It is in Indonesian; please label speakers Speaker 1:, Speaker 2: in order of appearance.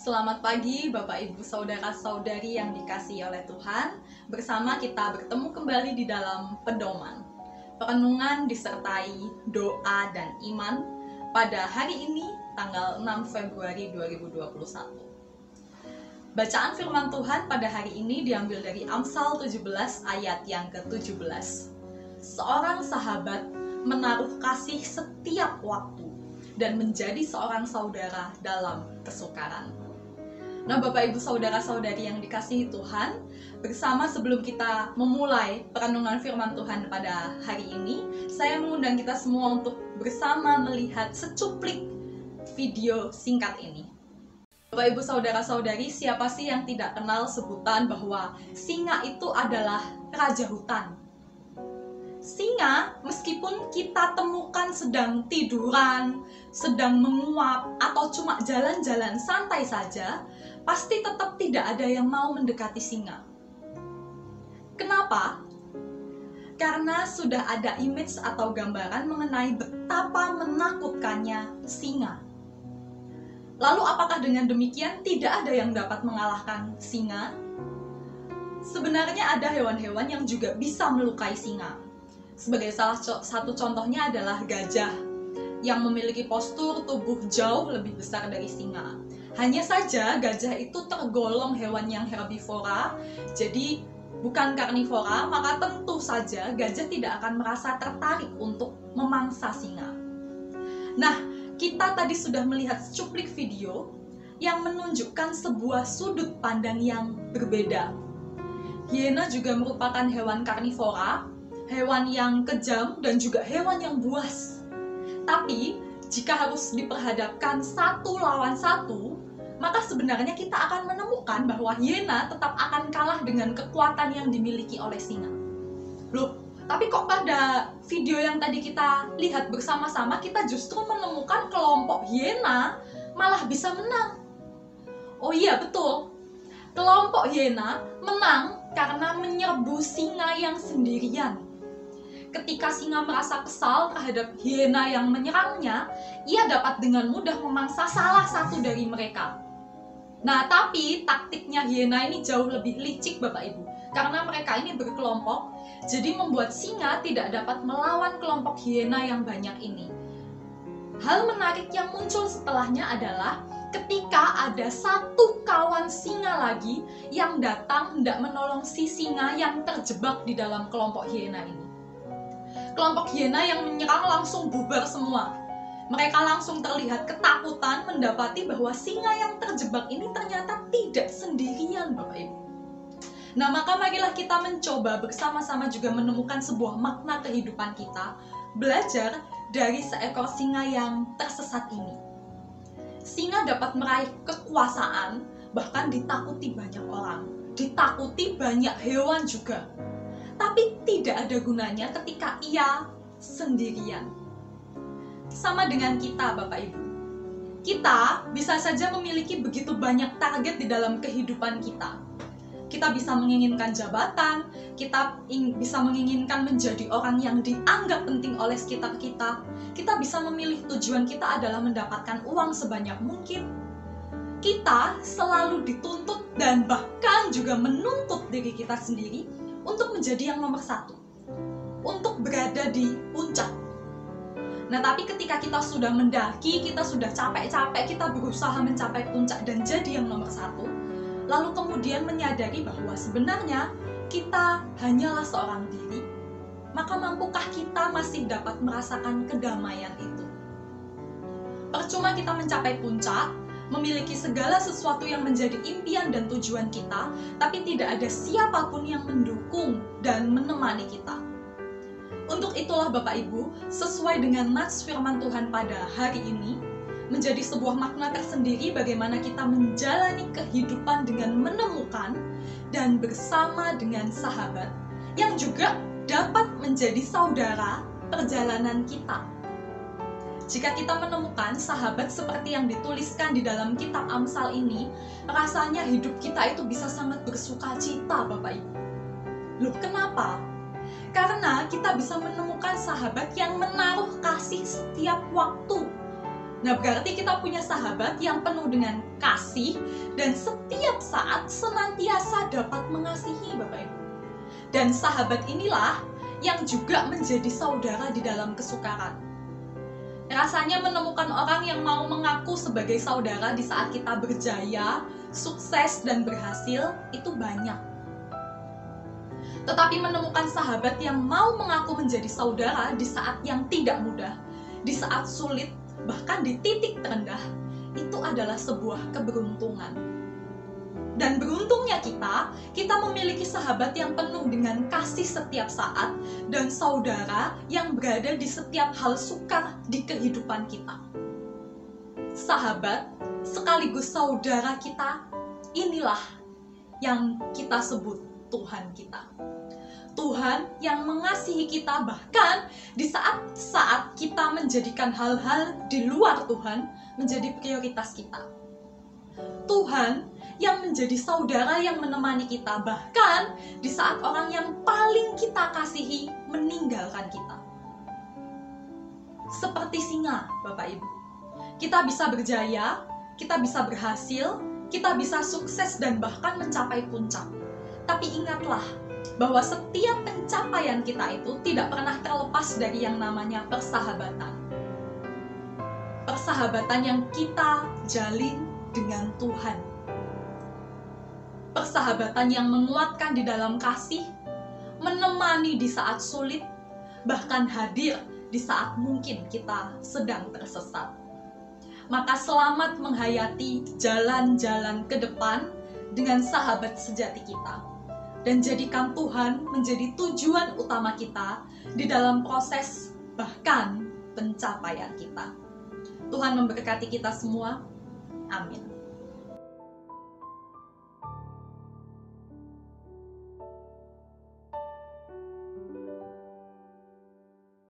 Speaker 1: Selamat pagi Bapak Ibu Saudara-saudari yang dikasihi oleh Tuhan. Bersama kita bertemu kembali di dalam pedoman. Perenungan disertai doa dan iman pada hari ini tanggal 6 Februari 2021. Bacaan firman Tuhan pada hari ini diambil dari Amsal 17 ayat yang ke-17. Seorang sahabat menaruh kasih setiap waktu dan menjadi seorang saudara dalam kesukaran. Nah, Bapak Ibu Saudara-saudari yang dikasihi Tuhan, bersama sebelum kita memulai perenungan firman Tuhan pada hari ini, saya mengundang kita semua untuk bersama melihat secuplik video singkat ini. Bapak Ibu Saudara-saudari, siapa sih yang tidak kenal sebutan bahwa singa itu adalah raja hutan? Singa, meskipun kita temukan sedang tiduran, sedang menguap, atau cuma jalan-jalan santai saja, pasti tetap tidak ada yang mau mendekati singa. Kenapa? Karena sudah ada image atau gambaran mengenai betapa menakutkannya singa. Lalu apakah dengan demikian tidak ada yang dapat mengalahkan singa? Sebenarnya ada hewan-hewan yang juga bisa melukai singa. Sebagai salah satu contohnya adalah gajah yang memiliki postur tubuh jauh lebih besar dari singa. Hanya saja gajah itu tergolong hewan yang herbivora, jadi bukan karnivora, maka tentu saja gajah tidak akan merasa tertarik untuk memangsa singa. Nah, kita tadi sudah melihat secuplik video yang menunjukkan sebuah sudut pandang yang berbeda. Hiena juga merupakan hewan karnivora, hewan yang kejam dan juga hewan yang buas. Tapi, jika harus diperhadapkan satu lawan satu, maka sebenarnya kita akan menemukan bahwa hiena tetap akan kalah dengan kekuatan yang dimiliki oleh singa. Loh, tapi kok pada video yang tadi kita lihat bersama-sama, kita justru menemukan kelompok hiena malah bisa menang. Oh iya, betul. Kelompok hiena menang karena menyerbu singa yang sendirian. Ketika singa merasa kesal terhadap hiena yang menyerangnya, ia dapat dengan mudah memangsa salah satu dari mereka. Nah, tapi taktiknya hiena ini jauh lebih licik, Bapak Ibu. Karena mereka ini berkelompok, jadi membuat singa tidak dapat melawan kelompok hiena yang banyak ini. Hal menarik yang muncul setelahnya adalah ketika ada satu kawan singa lagi yang datang hendak menolong si singa yang terjebak di dalam kelompok hiena ini. Kelompok hiena yang menyerang langsung bubar semua. Mereka langsung terlihat ketakutan mendapati bahwa singa yang terjebak ini ternyata tidak sendirian, Bapak Ibu. Nah, maka marilah kita mencoba bersama-sama juga menemukan sebuah makna kehidupan kita, belajar dari seekor singa yang tersesat ini. Singa dapat meraih kekuasaan, bahkan ditakuti banyak orang, ditakuti banyak hewan juga. Tapi tidak ada gunanya ketika ia sendirian. Sama dengan kita, Bapak Ibu. Kita bisa saja memiliki begitu banyak target di dalam kehidupan kita. Kita bisa menginginkan jabatan, kita bisa menginginkan menjadi orang yang dianggap penting oleh sekitar kita. Kita bisa memilih tujuan kita adalah mendapatkan uang sebanyak mungkin. Kita selalu dituntut dan bahkan juga menuntut diri kita sendiri untuk menjadi yang nomor satu, untuk berada di puncak. Nah, tapi ketika kita sudah mendaki, kita sudah capek-capek, kita berusaha mencapai puncak dan jadi yang nomor satu, lalu kemudian menyadari bahwa sebenarnya kita hanyalah seorang diri, maka mampukah kita masih dapat merasakan kedamaian itu? Percuma kita mencapai puncak, memiliki segala sesuatu yang menjadi impian dan tujuan kita, tapi tidak ada siapapun yang mendukung dan menemani kita. Untuk itulah Bapak Ibu, sesuai dengan nats firman Tuhan pada hari ini, menjadi sebuah makna tersendiri bagaimana kita menjalani kehidupan dengan menemukan dan bersama dengan sahabat yang juga dapat menjadi saudara perjalanan kita. Jika kita menemukan sahabat seperti yang dituliskan di dalam kitab Amsal ini, rasanya hidup kita itu bisa sangat bersuka cita, Bapak Ibu. Loh, kenapa? Karena kita bisa menemukan sahabat yang menaruh kasih setiap waktu. Nah, berarti kita punya sahabat yang penuh dengan kasih dan setiap saat senantiasa dapat mengasihi, Bapak Ibu. Dan sahabat inilah yang juga menjadi saudara di dalam kesukaran. Rasanya menemukan orang yang mau mengaku sebagai saudara di saat kita berjaya, sukses, dan berhasil itu banyak. Tetapi menemukan sahabat yang mau mengaku menjadi saudara di saat yang tidak mudah, di saat sulit, bahkan di titik terendah, itu adalah sebuah keberuntungan. Dan beruntungnya kita memiliki sahabat yang penuh dengan kasih setiap saat dan saudara yang berada di setiap hal sukar di kehidupan kita. Sahabat sekaligus saudara kita, inilah yang kita sebut Tuhan kita. Tuhan yang mengasihi kita bahkan di saat-saat kita menjadikan hal-hal di luar Tuhan menjadi prioritas kita. Tuhan yang menjadi saudara yang menemani kita bahkan di saat orang yang paling kita kasihi meninggalkan kita. Seperti singa, Bapak Ibu. Kita bisa berjaya, kita bisa berhasil, kita bisa sukses dan bahkan mencapai puncak. Tapi ingatlah bahwa setiap pencapaian kita itu tidak pernah terlepas dari yang namanya persahabatan. Persahabatan yang kita jalin dengan Tuhan. Persahabatan yang menguatkan di dalam kasih, menemani di saat sulit, bahkan hadir di saat mungkin kita sedang tersesat. Maka selamat menghayati jalan-jalan ke depan dengan sahabat sejati kita. Dan jadikan Tuhan menjadi tujuan utama kita di dalam proses bahkan pencapaian kita. Tuhan memberkati kita semua. Amin.